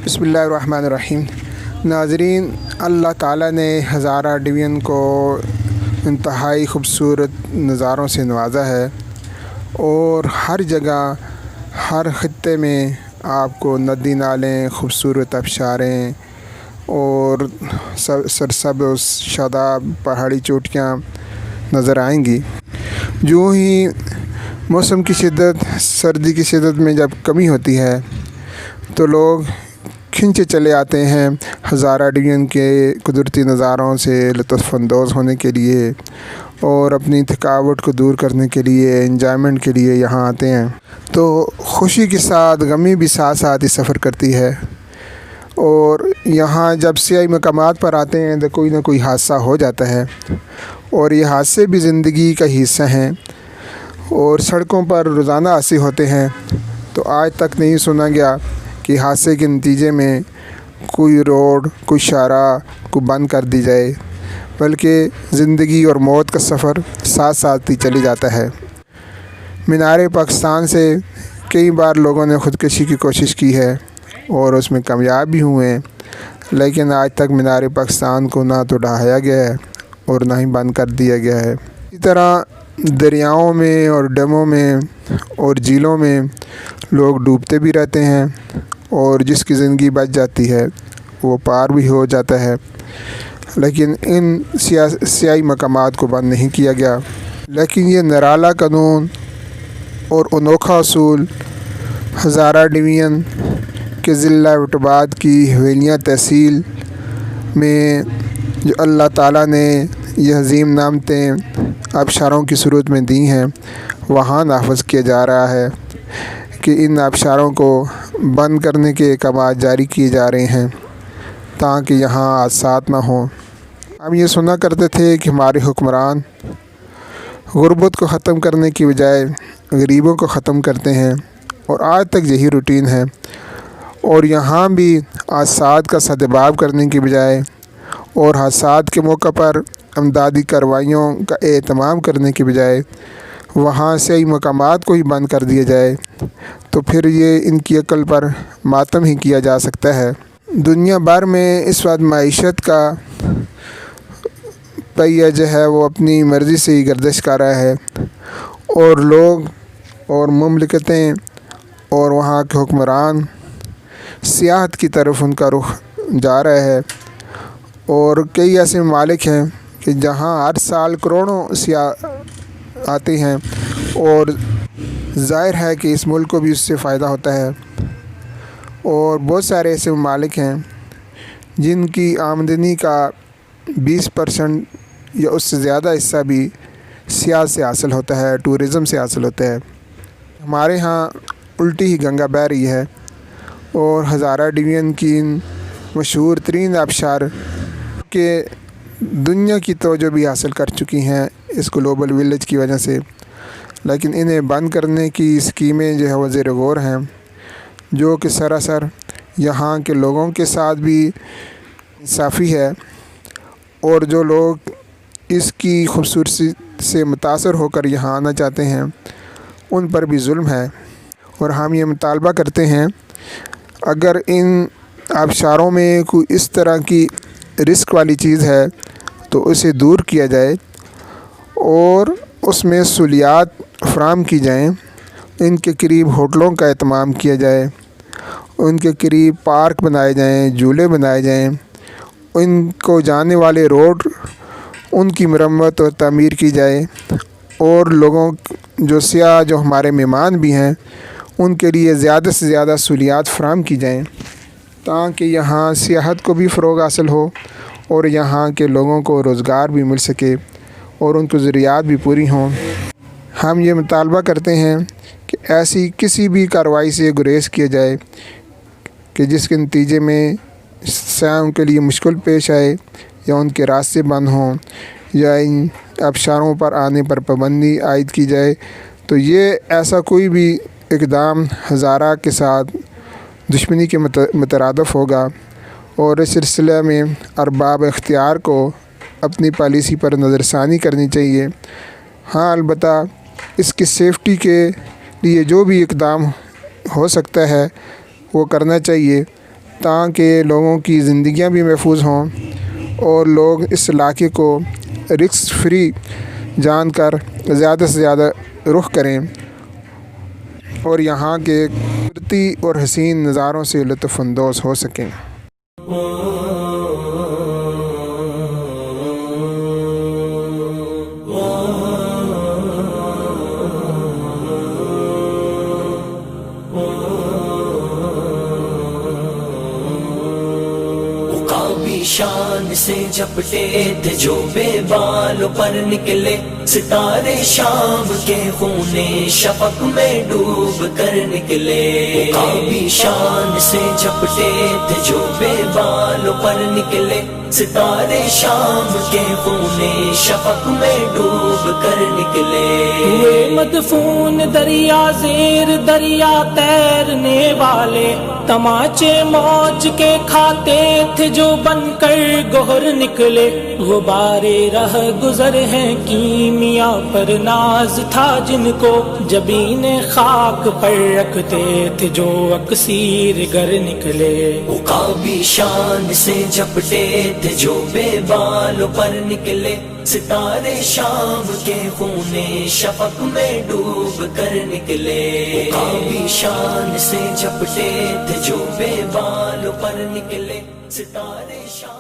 بسم اللہ الرحمن الرحیم۔ ناظرین، اللہ تعالیٰ نے ہزارہ ڈویژن کو انتہائی خوبصورت نظاروں سے نوازا ہے اور ہر جگہ ہر خطے میں آپ کو ندی نالے، خوبصورت آبشاریں اور سرسبز شاداب پہاڑی چوٹیاں نظر آئیں گی۔ جو ہی موسم کی شدت، سردی کی شدت میں جب کمی ہوتی ہے تو لوگ کھنچے چلے آتے ہیں ہزارہ ڈویژن کے قدرتی نظاروں سے لطف اندوز ہونے کے لیے اور اپنی تھکاوٹ کو دور کرنے کے لیے، انجوائمنٹ کے لیے یہاں آتے ہیں۔ تو خوشی کے ساتھ غمی بھی ساتھ ساتھ ہی سفر کرتی ہے، اور یہاں جب سیاحی مقامات پر آتے ہیں تو کوئی نہ کوئی حادثہ ہو جاتا ہے، اور یہ حادثے بھی زندگی کا حصہ ہیں اور سڑکوں پر روزانہ حادثے ہوتے ہیں۔ تو آج تک نہیں سنا گیا کہ حادثے کے نتیجے میں کوئی روڈ، کوئی شاہراہ کو بند کر دی جائے، بلکہ زندگی اور موت کا سفر ساتھ ساتھ ہی چلی جاتا ہے۔ مینار پاکستان سے کئی بار لوگوں نے خودکشی کی کوشش کی ہے اور اس میں کامیاب بھی ہوئے ہیں، لیکن آج تک مینار پاکستان کو نہ تو ڈھایا گیا ہے اور نہ ہی بند کر دیا گیا ہے۔ اسی طرح دریاؤں میں اور ڈیموں میں اور جھیلوں میں لوگ ڈوبتے بھی رہتے ہیں، اور جس کی زندگی بچ جاتی ہے وہ پار بھی ہو جاتا ہے، لیکن ان سیاحی مقامات کو بند نہیں کیا گیا۔ لیکن یہ نرالا قانون اور انوکھا اصول ہزارہ ڈویژن کے ضلع وٹباد کی حویلیاں تحصیل میں جو اللہ تعالیٰ نے یہ عظیم نعمتیں آبشاروں کی صورت میں دی ہیں، وہاں نافذ کیا جا رہا ہے کہ ان آبشاروں کو بند کرنے کے اقدامات جاری کیے جا رہے ہیں تاکہ یہاں حادثات نہ ہوں۔ ہم یہ سنا کرتے تھے کہ ہمارے حکمران غربت کو ختم کرنے کی بجائے غریبوں کو ختم کرتے ہیں، اور آج تک یہی روٹین ہے، اور یہاں بھی حادثات کا سدباب کرنے کی بجائے اور حادثات کے موقع پر امدادی کارروائیوں کا اہتمام کرنے کی بجائے وہاں سیاحی مقامات کو ہی بند کر دیا جائے، تو پھر یہ ان کی عقل پر ماتم ہی کیا جا سکتا ہے۔ دنیا بھر میں اس وقت معیشت کا پہیہ جو ہے وہ اپنی مرضی سے ہی گردش کر رہا ہے، اور لوگ اور مملکتیں اور وہاں کے حکمران سیاحت کی طرف ان کا رخ جا رہا ہے، اور کئی ایسے ممالک ہیں کہ جہاں ہر سال کروڑوں سیاح آتے ہیں، اور ظاہر ہے کہ اس ملک کو بھی اس سے فائدہ ہوتا ہے، اور بہت سارے ایسے ممالک ہیں جن کی آمدنی کا 20% یا اس سے زیادہ حصہ بھی سیاحت سے حاصل ہوتا ہے، ٹورزم سے حاصل ہوتا ہے۔ ہمارے ہاں الٹی ہی گنگا بہہ رہی ہے، اور ہزارہ ڈویژن کی ان مشہور ترین آبشار کہ دنیا کی توجہ بھی حاصل کر چکی ہیں اس گلوبل ولیج کی وجہ سے، لیکن انہیں بند کرنے کی اسکیمیں جو ہے وہ زیر غور ہیں، جو کہ سراسر یہاں کے لوگوں کے ساتھ بھی انصافی ہے، اور جو لوگ اس کی خوبصورتی سے متاثر ہو کر یہاں آنا چاہتے ہیں ان پر بھی ظلم ہے۔ اور ہم یہ مطالبہ کرتے ہیں اگر ان آبشاروں میں کوئی اس طرح کی رسک والی چیز ہے تو اسے دور کیا جائے اور اس میں سہولیات فراہم کی جائیں، ان کے قریب ہوٹلوں کا اہتمام کیا جائے، ان کے قریب پارک بنائے جائیں، جھولے بنائے جائیں، ان کو جانے والے روڈ ان کی مرمت اور تعمیر کی جائے، اور لوگوں جو سیاح جو ہمارے مہمان بھی ہیں ان کے لیے زیادہ سے زیادہ سہولیات فراہم کی جائیں تاکہ یہاں سیاحت کو بھی فروغ حاصل ہو اور یہاں کے لوگوں کو روزگار بھی مل سکے اور ان کو ضروریات بھی پوری ہوں۔ ہم یہ مطالبہ کرتے ہیں کہ ایسی کسی بھی کارروائی سے گریز کیا جائے کہ جس کے نتیجے میں سیاحوں کے لیے مشکل پیش آئے، یا ان کے راستے بند ہوں، یا ان آبشاروں پر آنے پر پابندی عائد کی جائے۔ تو یہ ایسا کوئی بھی اقدام ہزارہ کے ساتھ دشمنی کے مترادف ہوگا، اور اس سلسلے میں ارباب اختیار کو اپنی پالیسی پر نظر ثانی کرنی چاہیے۔ ہاں، البتہ اس کی سیفٹی کے لیے جو بھی اقدام ہو سکتا ہے وہ کرنا چاہیے، تاکہ لوگوں کی زندگیاں بھی محفوظ ہوں اور لوگ اس علاقے کو رسک فری جان کر زیادہ سے زیادہ رخ کریں اور یہاں کے قدرتی اور حسین نظاروں سے لطف اندوز ہو سکیں۔ شان سے جھپٹے تھے جو بے بالوں پر نکلے، ستارے شام کے خونے شفق میں ڈوب کر نکلے۔ عقابی شان سے جھپٹے تھے جو بے بالوں پر نکلے، ستارے شام کے خونے شفق میں ڈوب کر نکلے۔ ہوئے مدفون دریا زیر دریا تیرنے والے، تماچے موج کے کھاتے تھے جو بن کر گوہر نکلے۔ غبارے رہ گزر ہیں کیمیا پر ناز تھا جن کو، جبین خاک پر رکھتے تھے جو اکسیر گر نکلے۔ عقابی شان سے جھپٹے تھے جو بے بالوں پر نکلے، ستارے شام کے خونے شفق میں ڈوب کر نکلے۔ عقابی شان سے جھپٹے تھے جو بے بالوں پر نکلے، ستارے شام